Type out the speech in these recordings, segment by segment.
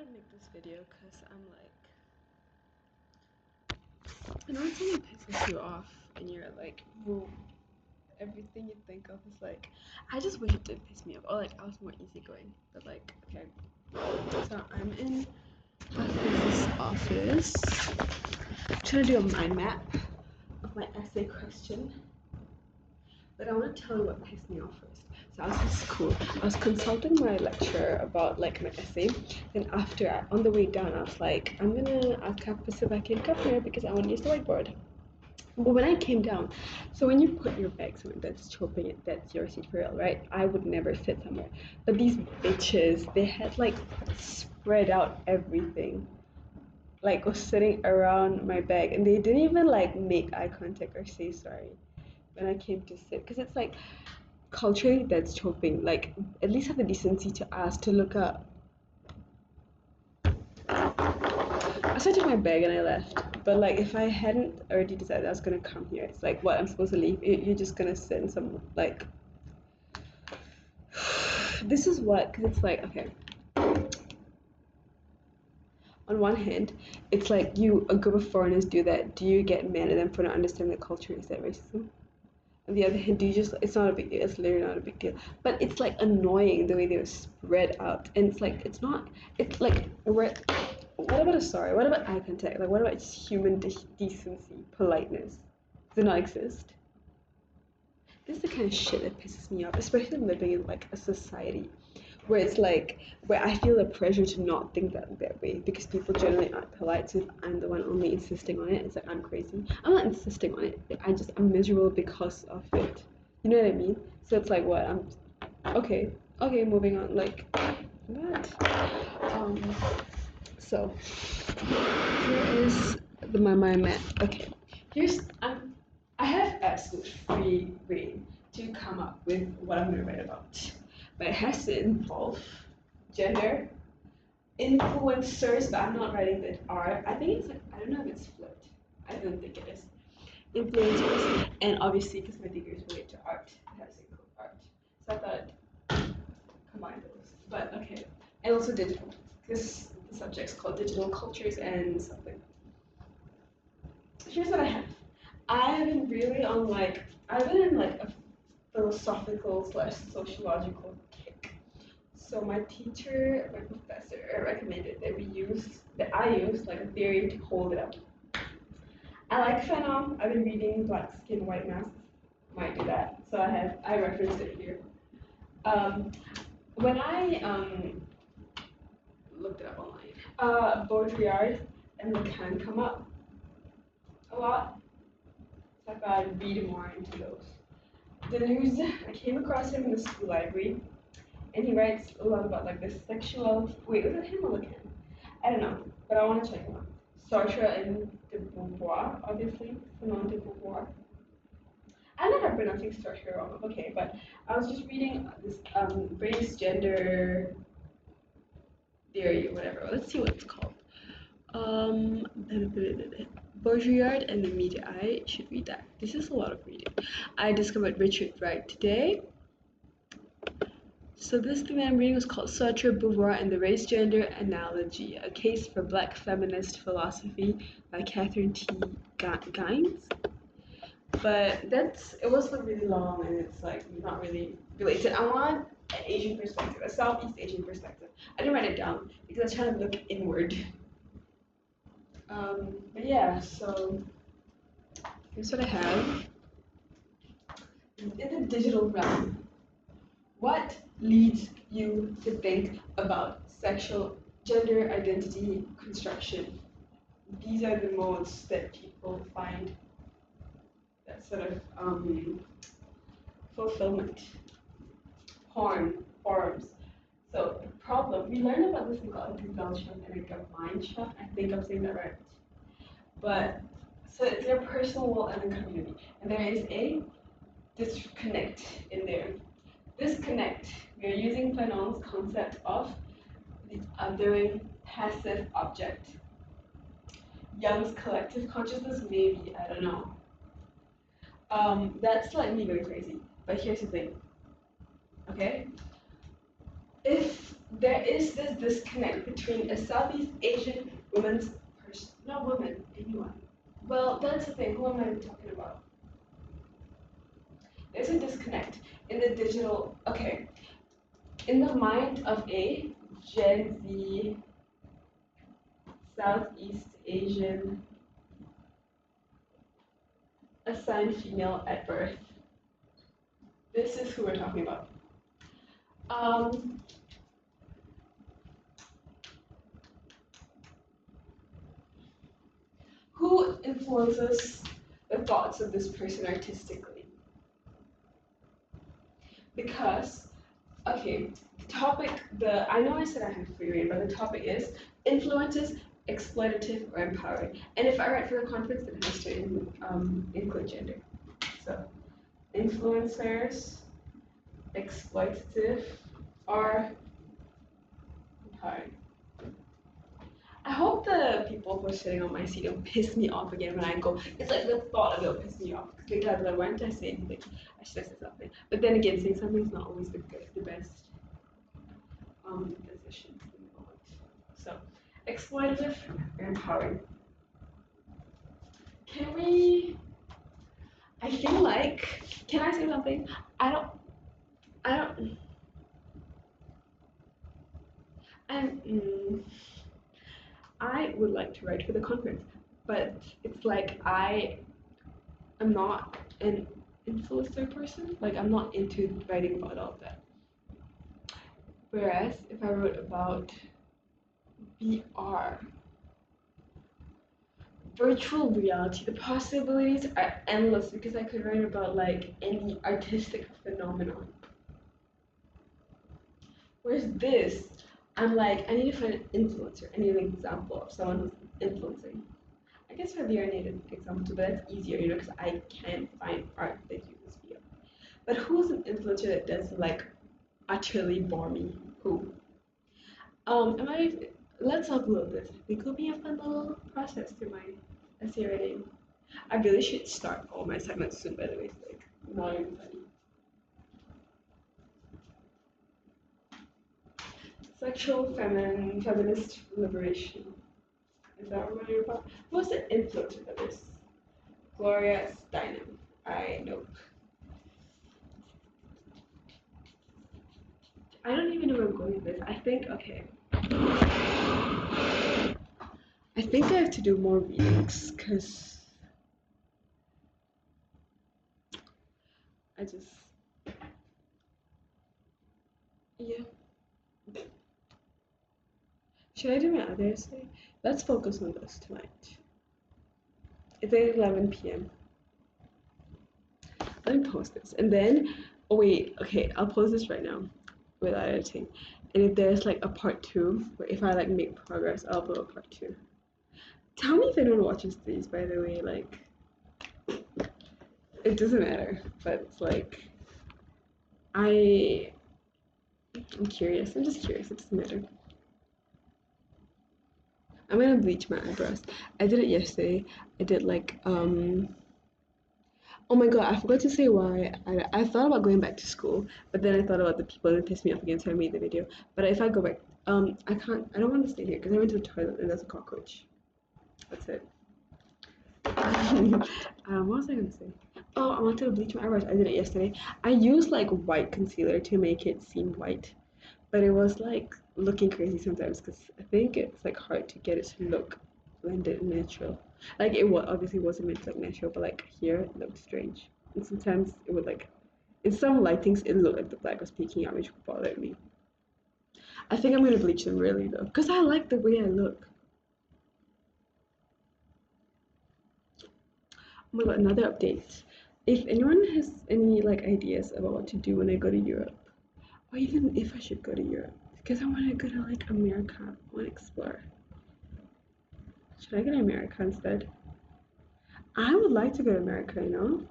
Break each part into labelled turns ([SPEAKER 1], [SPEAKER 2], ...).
[SPEAKER 1] thought I'd make this video because I know it's really pisses you off and you're like, whoa, everything you think of is like, I just wish it didn't piss me off. Or like, I was more easygoing. But like, okay. So I'm in my physics office, trying to do a mind map of my essay question. But I want to tell you what pissed me off first. So I was in school. I was consulting my lecturer about like my essay. Then after, on the way down, I was like, I'm gonna ask Kappa if I can come here because I want to use the whiteboard. But when I came down, so when you put your bag somewhere, that's chopping it, that's your seat for real, right? I would never sit somewhere. But these bitches, they had like spread out everything. Like was sitting around my bag and they didn't even like make eye contact or say sorry when I came to sit. Because it's like, culturally that's chopping. Like, at least have the decency to ask to look up. I took my bag and I left. But like, if I hadn't already decided I was gonna come here, it's like, what, I'm supposed to leave? You're just gonna sit in some like. This is what, because it's like, okay. On one hand, it's like a group of foreigners do that. Do you get mad at them for not understanding the culture? Is that racism? On the other hand, do you just, it's not a big deal, it's literally not a big deal. But it's like annoying the way they were spread out. And it's like, it's not, it's like, what about a sorry? What about eye contact? Like, what about just human decency, politeness? Does it not exist? This is the kind of shit that pisses me off, especially living in like a society where it's like, where I feel the pressure to not think that way because people generally aren't polite. So if I'm the one only insisting on it, it's like I'm crazy. I'm not insisting on it. I'm miserable because of it. You know what I mean? So it's like, what, I'm okay, moving on. Like, what? So here is my map. Okay, I have absolute free reign to come up with what I'm gonna write about, but it has to involve gender, influencers. But I'm not writing the art. I think it's like, I don't know if it's flipped. I don't think it is. Influencers, and obviously because my degree is related to art, it has to include art. So I thought I'd combine those. But okay, and also digital, because the subject's called digital cultures and something. Here's what I have. I've been really on like, I've been in like a philosophical slash sociological kick. So my teacher, my professor recommended that I use like a theory to hold it up. I like Fanon. I've been reading Black Skin, White Mask. Might do that. So I referenced it here. When I looked it up online, Baudrillard and Lacan come up a lot. So I thought I'd read more into those. Deleuze, I came across him in the school library, and he writes a lot about like the sexuality. Wait, was it him or Lacan? I don't know, but I want to check him out. Sartre and de Beauvoir, obviously, Simone de Beauvoir. I'm never pronouncing Sartre wrong, okay, but I was just reading this race, gender theory or whatever. Let's see what it's called. Baudrillard and the Media. I should read that. This is a lot of reading. I discovered Richard Wright today. So this thing that I'm reading is called Sartre, Beauvoir, and the Race Gender Analogy, a case for Black feminist philosophy by Catherine T. Gaines. But it was like really long and it's like not really related. I want an Asian perspective, a Southeast Asian perspective. I didn't write it down because I was trying to look inward. But yeah, so here's what I have. In the digital realm, what leads you to think about sexual gender identity construction? These are the modes that people find that sort of fulfillment. Porn, forums. So the problem, we learned about this in Gesellschaft and Gemeinschaft. I think I'm saying that right. But so it's their personal world and the community. And there is a disconnect in there. Disconnect. We are using Fanon's concept of the othering passive object. Young's collective consciousness, maybe, I don't know. That's slightly very crazy. But here's the thing. Okay? If there is this disconnect between a Southeast Asian woman's person, not woman, anyone. Well, that's the thing. Who am I talking about? There's a disconnect in the digital. Okay, in the mind of a Gen Z Southeast Asian assigned female at birth. This is who we're talking about. Um, who influences the thoughts of this person artistically? Because, okay, the topic, I know I said I have free reign, but the topic is influences, exploitative, or empowering. And if I write for the conference, it has to include gender. So, influencers, exploitative, or empowering. I hope the people who are sitting on my seat don't piss me off again when I go. It's like the thought of it will piss me off because like, why didn't I say anything? I should have said something. But then again, saying something is not always the best position in the moment. So, exploitative and empowering. Can we? I feel like. Can I say something? I don't. I don't. And. I would like to write for the conference, but it's like I'm not an influencer person. Like I'm not into writing about all of that. Whereas if I wrote about VR, virtual reality, the possibilities are endless because I could write about like any artistic phenomenon. Whereas this, I'm like, I need to find an influencer. I need an example of someone who's influencing. I guess for VR I need an example too, but that's easier, because I can find art that uses VR. But who's an influencer that doesn't like utterly bore me? Who? Am I? Let's upload this. It could be a fun little process to my essay writing. I really should start all my segments soon. By the way, it's like not even funny. Sexual feminist liberation. Is that what you're about? Who's the influencer for this? Gloria Steinem. I know. I don't even know where I'm going with this. I think, okay. I think I have to do more readings because I just, yeah. Should I do my other essay? Let's focus on this tonight. It's at 11 p.m. Let me post this. And then, oh wait, okay, I'll post this right now without editing. And if there's like a part 2, where if I like make progress, I'll upload a part 2. Tell me if anyone watches these, by the way, like, it doesn't matter, but it's like, I'm curious, I'm just curious, it doesn't matter. I'm gonna bleach my eyebrows. I did it yesterday. I did like, oh my god, I forgot to say why. I thought about going back to school, but then I thought about the people that pissed me off again, so I made the video. But if I go back, I don't want to stay here because I went to the toilet and there's a cockroach. That's it. What was I gonna say? Oh, I wanted to bleach my eyebrows. I did it yesterday. I used like white concealer to make it seem white, but it was like looking crazy sometimes because I think it's like hard to get it to look blended and natural. Like it was obviously wasn't meant to look natural, but like here it looked strange. And sometimes it would like in some lightings it looked like the black was peeking out, which bothered me. I think I'm gonna bleach them really though, because I like the way I look. Oh my god, another update. If anyone has any like ideas about what to do when I go to Europe, or even if I should go to Europe, because I want to go to like America, I want to explore. Should I go to America instead? I would like to go to America, you know?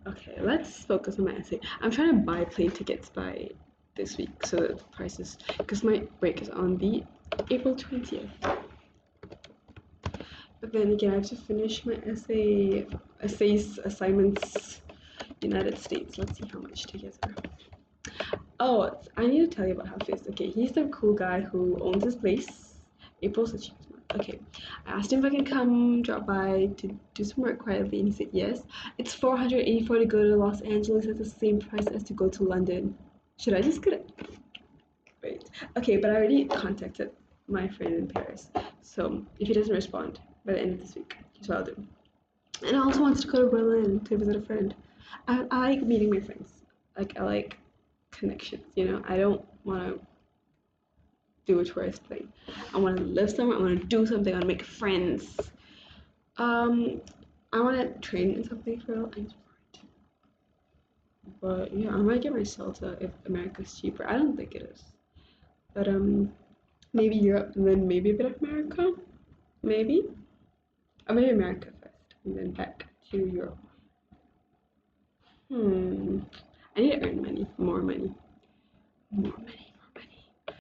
[SPEAKER 1] Okay, let's focus on my essay. I'm trying to buy plane tickets by this week so that the prices, because my break is on the April 20th. But then again, I have to finish my assignments, United States. Let's see how much tickets are. Oh, I need to tell you about Hafiz. Okay, he's the cool guy who owns his place. April said she was not. Okay, I asked him if I can come drop by to do some work quietly, and he said yes. It's 484 to go to Los Angeles at the same price as to go to London. Should I just get it? Wait. Okay, but I already contacted my friend in Paris. So if he doesn't respond by the end of this week, here's what I'll do. And I also wanted to go to Berlin to visit a friend. I like meeting my friends. Like I like connections, you know. I don't want to do a tourist thing. I want to live somewhere. I want to do something. I want to make friends. Um, I want to train in something for real. But yeah, I might get my Celta if America's cheaper. I don't think it is. But maybe Europe and then maybe a bit of America. Maybe. Or maybe America first and then back to Europe. I need to earn money. More money. More money.